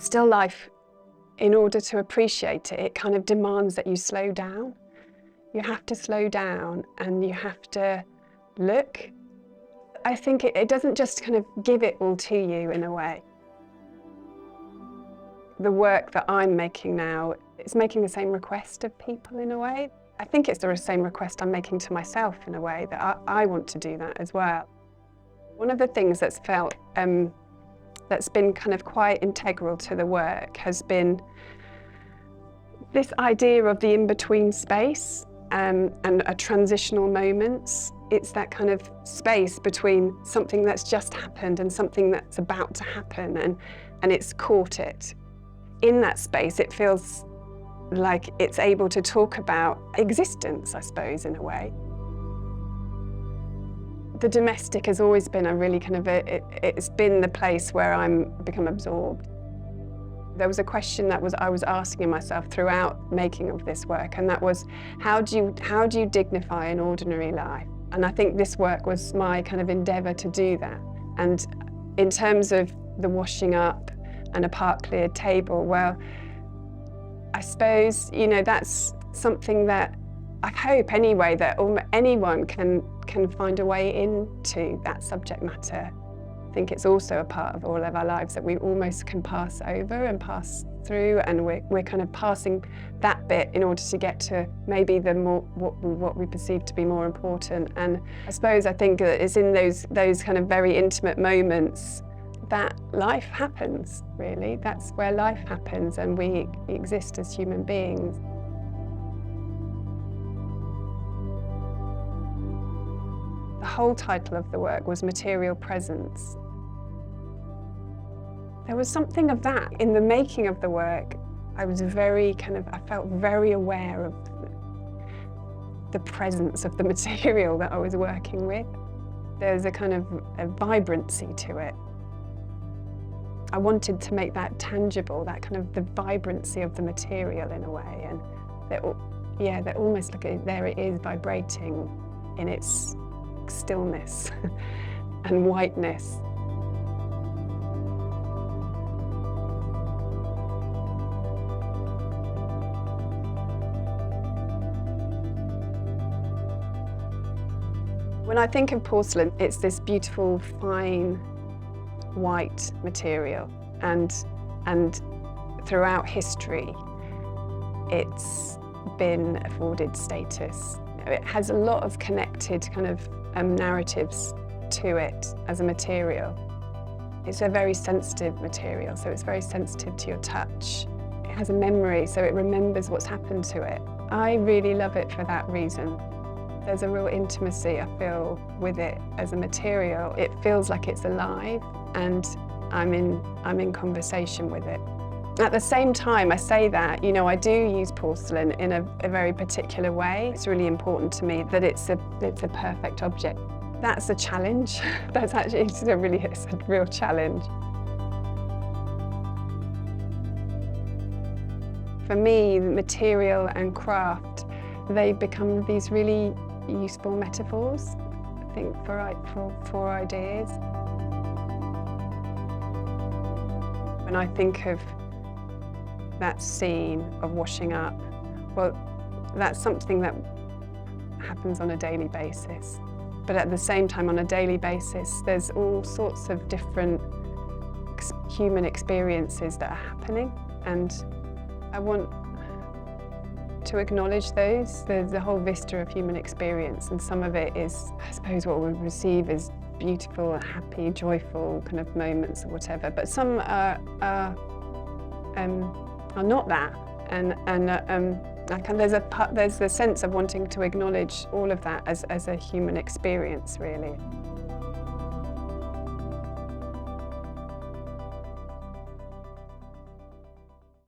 still life, in order to appreciate it, it kind of demands that you slow down. You have to slow down and you have to look. I think it doesn't just kind of give it all to you in a way. The work that I'm making now is making the same request of people in a way. I think it's the same request I'm making to myself in a way, that I want to do that as well. One of the things that's felt, that's been kind of quite integral to the work has been this idea of the in-between space and a transitional moments. It's that kind of space between something that's just happened and something that's about to happen, and it's caught it. In that space, it feels like it's able to talk about existence, I suppose, in a way. The domestic has always been a really kind of it's been the place where I'm become absorbed. There was a question that I was asking myself throughout making of this work, and that was, how do you dignify an ordinary life? And I think this work was my kind of endeavour to do that. And in terms of the washing up and a part-cleared table, well, I suppose, you know, that's something that I hope anyway that anyone can find a way into that subject matter. I think it's also a part of all of our lives that we almost can pass over and pass through, and we're kind of passing that bit in order to get to maybe the more what we perceive to be more important. And I suppose I think that it's in those kind of very intimate moments that life happens, really. That's where life happens, and we exist as human beings. The whole title of the work was Material Presence. There was something of that in the making of the work. I felt very aware of the presence of the material that I was working with. There's a kind of a vibrancy to it. I wanted to make that tangible, that kind of the vibrancy of the material in a way, and that almost like there it is vibrating in its stillness and whiteness. When I think of porcelain, it's this beautiful, fine, white material, and throughout history it's been afforded status. It has a lot of connected kind of narratives to it as a material. It's a very sensitive material, so it's very sensitive to your touch. It has a memory, so it remembers what's happened to it. I really love it for that reason. There's a real intimacy, I feel, with it as a material. It feels like it's alive, and I'm in conversation with it. At the same time, I say that, you know, I do use porcelain in a very particular way. It's really important to me that it's a perfect object. That's a challenge. That's actually it's a real challenge. For me, material and craft, they become these really useful metaphors, I think, for ideas. When I think of that scene of washing up, well, that's something that happens on a daily basis. But at the same time, on a daily basis, there's all sorts of different human experiences that are happening, and I want to acknowledge those. There's a whole vista of human experience, and some of it is, I suppose, what we receive as beautiful, happy, joyful kind of moments or whatever, but some are not that, and there's the sense of wanting to acknowledge all of that as a human experience, really.